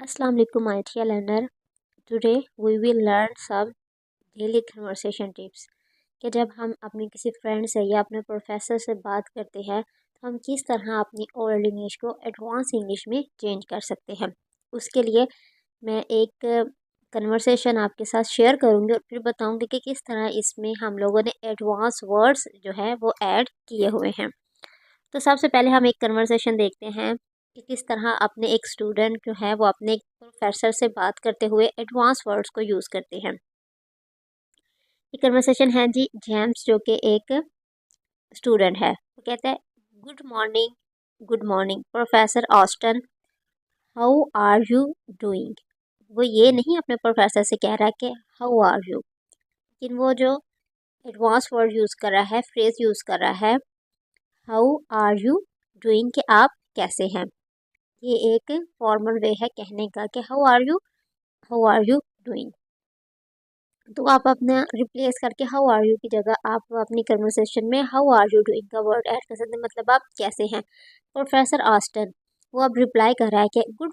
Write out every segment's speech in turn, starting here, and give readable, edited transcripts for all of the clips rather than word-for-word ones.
Assalamu alaikum my dear learner. Today we will learn some daily conversation tips कि जब हम अपने किसी फ्रेंड से या अपने प्रोफेसर से बात करते हैं तो हम किस तरह अपनी ओल्ड इंग्लिश को एडवांस इंग्लिश में चेंज कर सकते हैं। उसके लिए मैं एक कन्वर्सेशन आपके साथ शेयर करूंगी और फिर बताऊंगी कि किस तरह इसमें हम लोगों ने एडवांस वर्ड्स जो है वो ऐड किए हुए हैं। तो सबसे पहले हम एक कन्वर्सेशन देखते हैं कि किस तरह अपने एक स्टूडेंट जो है वो अपने एक प्रोफेसर से बात करते हुए एडवांस वर्ड्स को यूज़ करते हैं। ये कन्वर्सेशन है जी जेम्स जो कि एक स्टूडेंट है। वो कहता है good morning professor Austin, how are you doing. वो ये नहीं अपने प्रोफेसर से कह रहा है कि हाउ आर यू, लेकिन वो जो एडवांस वर्ड यूज़ कर रहा है, फ्रेज यूज़ कर रहा है हाउ आर यू डूइंग, कि आप कैसे हैं। ये एक फॉर्मल वे है कहने का कि हाउ आर यू डूइंग। तो आप अपना रिप्लेस करके हाउ आर यू की जगह आप अपनी कन्वर्सेशन में हाउ आर यू डूइंग का वर्ड ऐड कर सकते हैं, मतलब आप कैसे हैं। प्रोफेसर ऑस्टन वो अब रिप्लाई कर रहा है कि good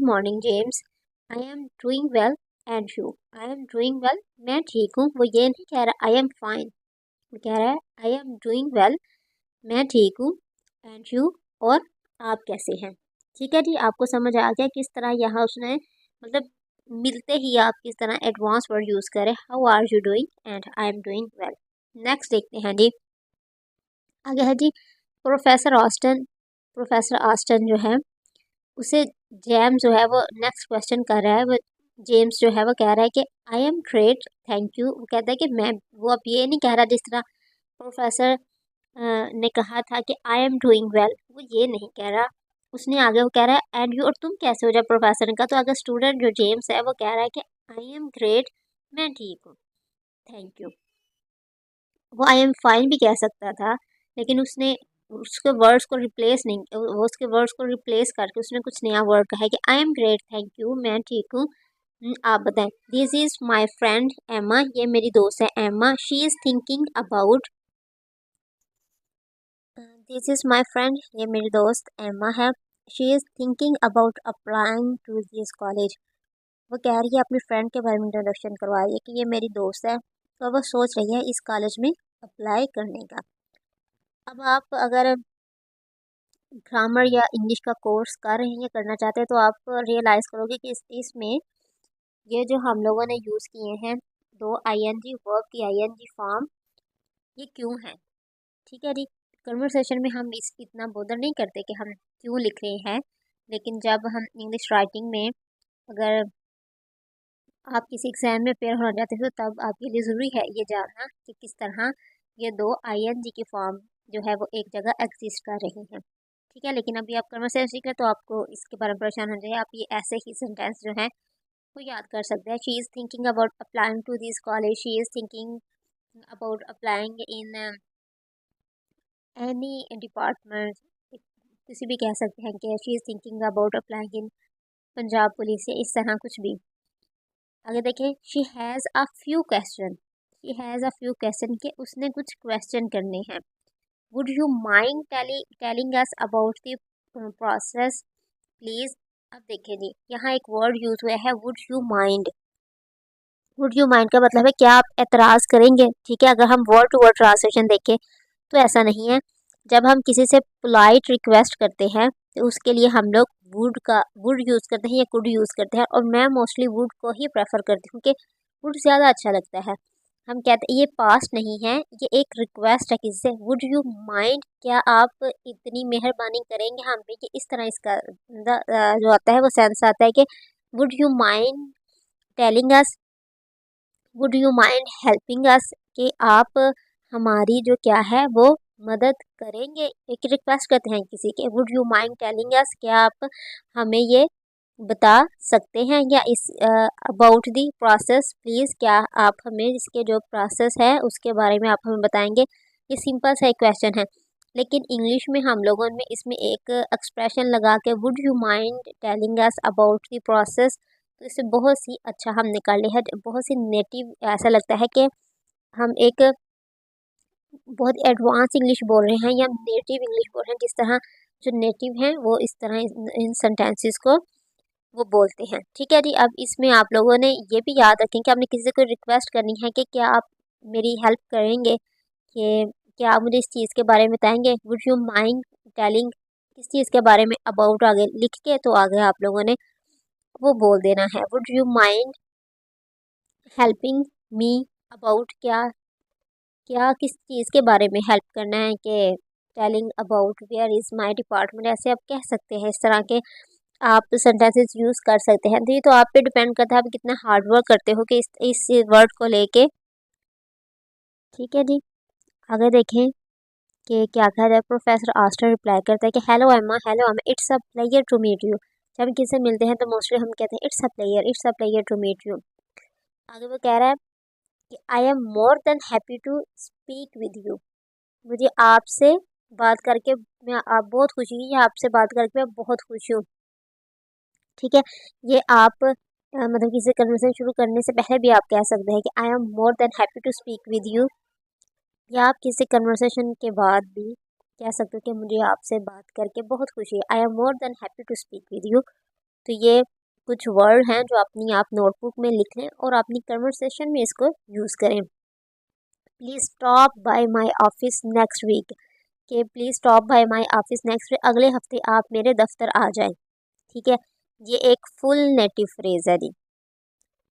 morning James, I am doing well and you. I am doing well, मैं ठीक हूँ। वो ये नहीं कह रहा आई एम फाइन, वो कह रहा है आई एम डूइंग वेल, मैं ठीक हूँ, एंड यू, और आप कैसे हैं। ठीक है जी, आपको समझ आ गया किस तरह यहाँ उसने मतलब मिलते ही आप किस तरह एडवांस वर्ड यूज़ करें, how are you doing and I am doing well. Next देखते हैं जी, आगे है जी प्रोफेसर ऑस्टन जो है उसे जेम्स जो है वो नेक्स्ट क्वेश्चन कर रहा है। वो जेम्स जो है वो कह रहा है कि I am great thank you. वो कहता है कि मैं, वो अब ये नहीं कह रहा जिस तरह प्रोफेसर ने कहा था कि आई एम डूइंग वेल, वो ये नहीं कह रहा। उसने आगे वो कह रहा है एंड यू, और तुम कैसे हो। जब प्रोफेसर ने कहा तो अगर स्टूडेंट जो जेम्स है वो कह रहा है कि आई एम ग्रेट, मैं ठीक हूँ, थैंक यू। वो आई एम फाइन भी कह सकता था, लेकिन उसने उसके वर्ड्स को रिप्लेस नहीं, वो उसके वर्ड्स को रिप्लेस करके उसने कुछ नया वर्ड कहा है कि I am great thank you, मैं ठीक हूँ। आप बताएं। This is my friend Emma, ये मेरी दोस्त है Emma. She is thinking about, this is my friend, ये मेरी दोस्त एम्मा है। She is thinking about applying to this college. वो कह रही है अपनी फ्रेंड के बारे में इंट्रोडक्शन करवा रही है कि ये मेरी दोस्त है, तो वो सोच रही है इस कॉलेज में अप्लाई करने का। अब आप अगर ग्रामर या इंग्लिश का कोर्स कर रहे हैं या करना चाहते हैं तो आप रियलाइज़ करोगे कि इसमें ये जो हम लोगों ने यूज़ किए हैं दो आईएनजी वर्ब की आईएनजी फॉर्म, ये क्यों है। ठीक है जी, कन्वर्सेशन में हम इस इतना बोदर नहीं करते कि हम क्यों लिख रहे हैं, लेकिन जब हम इंग्लिश राइटिंग में अगर आप किसी एग्जाम में पेयर होना चाहते हो तब आपके लिए ज़रूरी है ये जानना कि किस तरह ये दो आईएनजी की फॉर्म जो है वो एक जगह एग्जिस्ट कर रही हैं। ठीक है, लेकिन अभी आप कन्वर्सेशन सीख रहे हैं तो आपको इसके बारे में परेशान हो जाए, आप ये ऐसे ही सेंटेंस जो है वो याद कर सकते हैं। She is thinking about applying to this college, she is thinking about applying in any department, किसी भी कह सकते हैं कि she is thinking about applying in Punjab police या इस तरह कुछ भी। आगे देखें, she has a few question, she has a few question के उसने कुछ क्वेश्चन करने हैं। Would you mind telling us about the process please. अब देखें जी, यहाँ एक वर्ड यूज़ हुआ है would you mind. Would you mind का मतलब है क्या आप एतराज़ करेंगे। ठीक है, अगर हम वर्ड टू वर्ड ट्रांसलेशन देखें तो ऐसा नहीं है। जब हम किसी से पोलाइट रिक्वेस्ट करते हैं तो उसके लिए हम लोग वुड यूज़ करते हैं या कुड यूज़ करते हैं, और मैं मोस्टली वुड को ही प्रेफर करती हूँ कि वुड ज़्यादा अच्छा लगता है। हम कहते हैं ये पास्ट नहीं है, ये एक रिक्वेस्ट है किसी से। वुड यू माइंड, क्या आप इतनी मेहरबानी करेंगे हम पे, कि इस तरह इसका जो आता है वो सेंस आता है कि would you mind telling us, would you mind helping us, कि आप हमारी जो क्या है वो मदद करेंगे। एक रिक्वेस्ट करते हैं किसी के, वुड यू माइंड टेलिंग अस, क्या आप हमें ये बता सकते हैं, या इस अबाउट दी प्रोसेस प्लीज़, क्या आप हमें इसके जो प्रोसेस है उसके बारे में आप हमें बताएंगे। ये सिंपल सा एक क्वेश्चन है, लेकिन इंग्लिश में हम लोगों में इसमें एक एक्सप्रेशन लगा के would you mind telling us about the process, तो इससे बहुत सी अच्छा हम निकाल ले हैं, बहुत सी नेटिव ऐसा लगता है कि हम एक बहुत एडवांस इंग्लिश बोल रहे हैं या नेटिव इंग्लिश बोल रहे हैं। जिस तरह जो नेटिव हैं वो इस तरह इन सेंटेंसेस को वो बोलते हैं। ठीक है जी। अब इसमें आप लोगों ने ये भी याद रखें कि आपने किसी को रिक्वेस्ट करनी है कि क्या आप मेरी हेल्प करेंगे, कि क्या आप मुझे इस चीज़ के बारे में बताएंगे, वुड यू माइंड टेलिंग, किस चीज़ के बारे में, अबाउट आगे लिख के तो आगे आप लोगों ने वो बोल देना है, would you mind helping me about, क्या क्या किस चीज़ के बारे में हेल्प करना है, कि telling about where is my department, ऐसे आप कह सकते हैं। इस तरह के आप सेंटेंसेस यूज़ कर सकते हैं। तो ये तो आप पे डिपेंड करता है आप कितना हार्ड वर्क करते हो कि इस वर्ड को लेके। ठीक है जी। आगे देखें कि क्या कहा जाए। प्रोफेसर आस्टर रिप्लाई करता है कि hello Emma, it's a pleasure to meet you. जब हम किसी से मिलते हैं तो मोस्टली हम कहते हैं it's a pleasure to meet you. आगे वो कह रहा है कि I am more than happy to speak with you. मुझे आपसे बात करके मैं आप बहुत खुशी हुई, आपसे बात करके मैं बहुत खुश हूँ। ठीक है। ये आप मतलब किसी कन्वर्सेशन शुरू करने से पहले भी आप कह सकते हैं कि I am more than happy to speak with you, या आप किसी कन्वर्सेशन के बाद भी कह सकते हो कि मुझे आपसे बात करके बहुत खुशी है, I am more than happy to speak with you. तो ये कुछ वर्ड हैं जो अपनी आप नोटबुक में लिख लें और अपनी कन्वर्सेशन में इसको यूज़ करें। Please stop by my office next week, कि please stop by my office next week, अगले हफ्ते आप मेरे दफ्तर आ जाएं। ठीक है। ये एक फुल नेटिव फ्रेज है जी।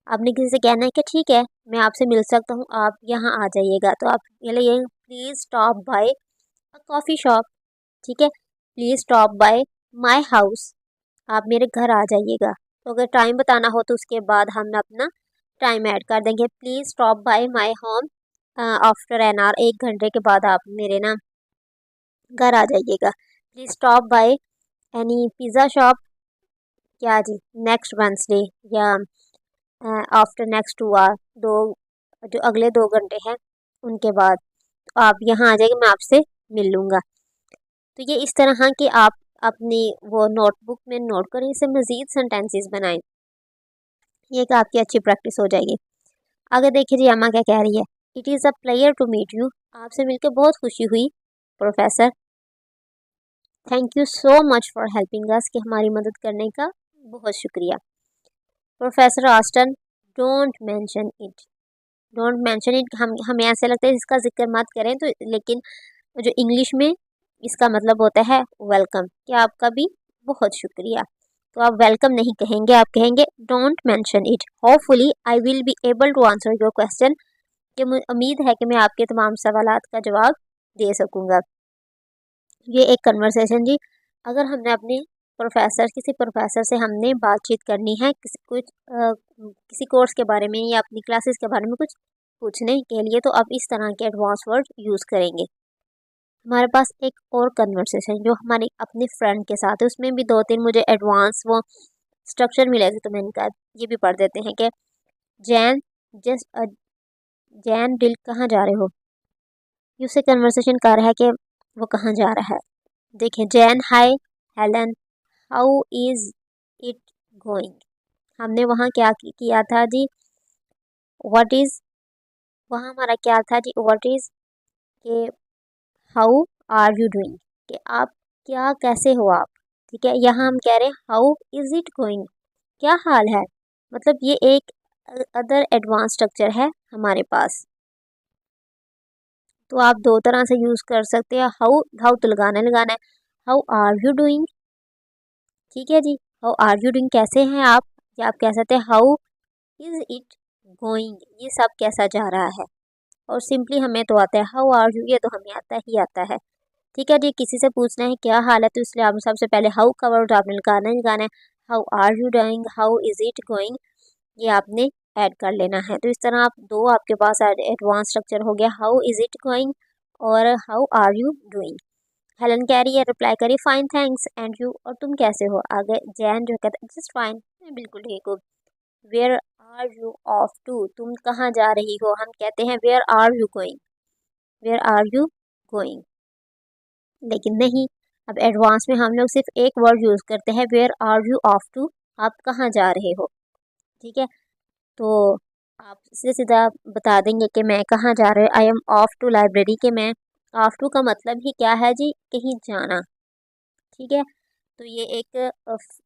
आपने किसी से कहना है कि ठीक है मैं आपसे मिल सकता हूँ, आप यहाँ आ जाइएगा, तो आप ये लिए please stop bye a coffee shop. ठीक है। Please stop bye my house, आप मेरे घर आ जाइएगा। तो अगर टाइम बताना हो तो उसके बाद हम अपना टाइम ऐड कर देंगे। Please stop bye my home after an hour, 1 घंटे के बाद आप मेरे ना घर आ जाइएगा। Please stop by any pizza shop, क्या जी, नेक्स्ट वेंसडे, या आफ्टर नेक्स्ट 2 आवर, दो जो अगले 2 घंटे हैं उनके बाद आप यहाँ आ जाइए, मैं आपसे मिल लूँगा। तो ये इस तरह हाँ कि आप अपनी वो नोटबुक में नोट करें, इससे मज़ीद सेंटेंसेस बनाएं। ये एक आपकी अच्छी प्रैक्टिस हो जाएगी। आगे देखिए जी अम्मा क्या कह रही है। It is a pleasure to meet you, आपसे मिलकर बहुत खुशी हुई professor. Thank you so much for helping us, कि हमारी मदद करने का बहुत शुक्रिया। Professor Aston, don't mention it, don't mention it, हमें ऐसे लगता है इसका जिक्र मत करें, तो लेकिन जो इंग्लिश में इसका मतलब होता है वेलकम, कि आपका भी बहुत शुक्रिया। तो आप वेलकम नहीं कहेंगे, आप कहेंगे don't mention it. Hopefully I will be able to answer your question, कि मुझे उम्मीद है कि मैं आपके तमाम सवालात का जवाब दे सकूँगा। ये एक कन्वर्सेशन जी। अगर हमने अपने किसी प्रोफेसर से हमने बातचीत करनी है किसी कोर्स के बारे में या अपनी क्लासेस के बारे में कुछ पूछने के लिए, तो आप इस तरह के एडवांस वर्ड यूज़ करेंगे। हमारे पास एक और कन्वर्सेशन जो हमारी अपने फ्रेंड के साथ है, उसमें भी 2-3 मुझे एडवांस वो स्ट्रक्चर मिले थे, तो मैंने कहा ये भी पढ़ देते हैं कि जैन जस्ट जैन दिल कहाँ जा रहे हो। ये उससे कन्वर्सेशन कर रहा है कि वो कहाँ जा रहा है। देखिए Jane, hi Helen, how is it going. हमने वहाँ क्या किया था जी, व्हाट इज़, वहाँ हमारा क्या था जी, व्हाट इज़, के हाउ आर यू डूइंग, कि आप क्या कैसे हो आप। ठीक है। यहाँ हम कह रहे हैं हाउ इज़ इट गोइंग, क्या हाल है। मतलब ये एक अदर एडवांस स्ट्रक्चर है हमारे पास। तो आप 2 तरह से यूज़ कर सकते हैं। हाउ, हाउ तो लगाना है, हाउ आर यू डूइंग। ठीक है जी। हाउ आर यू डूइंग, कैसे हैं आप, या आप कह सकते हैं हाउ इज़ इट गोइंग, ये सब कैसा जा रहा है। और सिंपली हमें तो आता है हाउ आर यू, ये तो हमें आता ही आता है। ठीक है जी। किसी से पूछना है क्या हाल है, तो इसलिए आप सबसे पहले हाउ का वर्ड आपने लगाना है। How are you doing, how is it going, ये आपने ऐड कर लेना है। तो इस तरह आप दो आपके पास एडवांस स्ट्रक्चर हो गया, हाउ इज़ इट गोइंग और how are you doing. Helen कह रही है, रिप्लाई करी फाइन थैंक्स एंड यू, और तुम कैसे हो। आगे जैन जो कहता है जस्ट फाइन, मैं बिल्कुल ठीक हूँ। Where are you off to, तुम कहाँ जा रही हो। हम कहते हैं where are you going, where are you going. लेकिन नहीं, अब एडवांस में हम लोग सिर्फ एक वर्ड यूज़ करते हैं, where are you off to, आप कहाँ जा रहे हो। ठीक है। तो आप सीधे सीधा बता देंगे कि मैं कहाँ जा रहे, I am off to library, के मैं ऑफ टू का मतलब ही क्या है जी, कहीं जाना। ठीक है। तो ये एक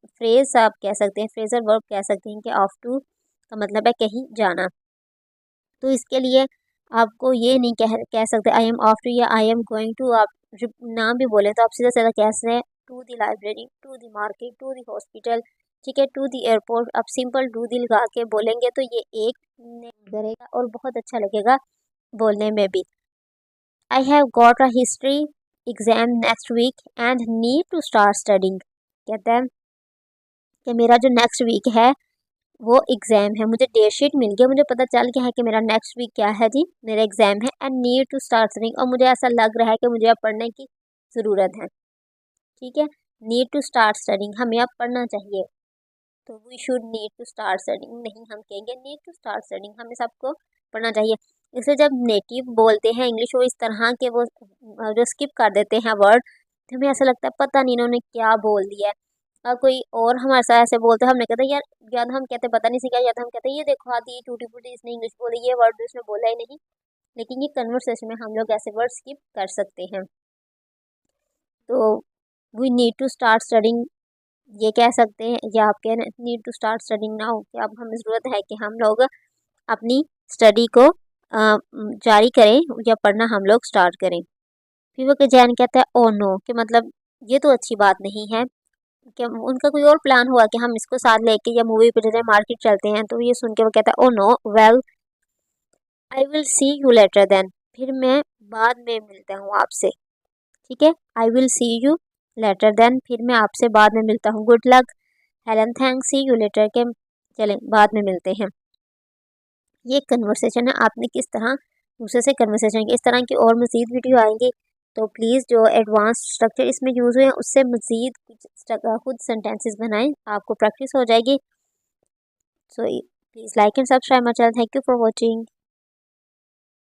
फ्रेज आप कह सकते हैं, फ्रेजल वर्ब कह सकते हैं कि ऑफ टू का मतलब है कहीं जाना। तो इसके लिए आपको ये नहीं कह सकते आई एम ऑफ टू या आई एम गोइंग टू। आप नाम भी बोले तो आप सीधा सीधा कह सकते हैं to the library, to the market, to the hospital, ठीक है, टू दी एयरपोर्ट। आप सिंपल टू दी लगा के बोलेंगे तो ये एक करेगा और बहुत अच्छा लगेगा बोलने में भी। I have got a history exam next week and need to start studying. कहते हैं कि मेरा जो नेक्स्ट वीक है वो एग्ज़ाम है, मुझे डेट शीट मिल गया, मुझे पता चल गया है कि मेरा नेक्स्ट वीक क्या है जी, मेरा एग्ज़ाम है। And need to start studying, और मुझे ऐसा लग रहा है कि मुझे अब पढ़ने की ज़रूरत है, ठीक है। नीड टू स्टार्ट स्टडिंग, हमें अब पढ़ना चाहिए, तो we should need to start studying नहीं, हम कहेंगे नीड टू स्टार्ट स्टडिंग, हमें सबको पढ़ना चाहिए। इसलिए जब नेटिव बोलते हैं इंग्लिश वो इस तरह के वो जो स्किप कर देते हैं वर्ड, तो हमें ऐसा लगता है पता नहीं इन्होंने क्या बोल दिया है। और कोई और हमारे साथ ऐसे बोलते हैं, हमने कहते यार, या तो हम कहते पता नहीं सीखा, या तो हम कहते ये देखो आदि टूटी फूटी इसने इंग्लिश बोली, ये वर्ड उसने बोला ही नहीं। लेकिन ये कन्वर्सेशन में हम लोग ऐसे वर्ड स्किप कर सकते हैं। तो we need to start studying ये कह सकते हैं, या आप कह need to start studying now, कि अब हमें ज़रूरत है कि हम लोग अपनी स्टडी को जारी करें या पढ़ना हम लोग स्टार्ट करें। फिर वो जैन कहता है ओ नो, कि मतलब ये तो अच्छी बात नहीं है, कि उनका कोई और प्लान हुआ कि हम इसको साथ लेके या मूवी पे जैसे मार्केट चलते हैं। तो ये सुन के वो कहता है oh no well I will see you later then, फिर मैं बाद में मिलता हूँ आपसे, ठीक है। I will see you later then, फिर मैं आपसे बाद में मिलता हूँ। Good luck Helen, thanks, see you later, के चलें बाद में मिलते हैं। ये कन्वर्सेशन है, आपने किस तरह दूसरे से कन्वर्सेशन की। इस तरह की और मज़ीद वीडियो आएंगी, तो प्लीज़ जो एडवांस स्ट्रक्चर इसमें यूज़ हुए हैं उससे मज़ीद कुछ खुद सेंटेंसेस बनाएं, आपको प्रैक्टिस हो जाएगी। So please like and subscribe my channel. Thank you for watching.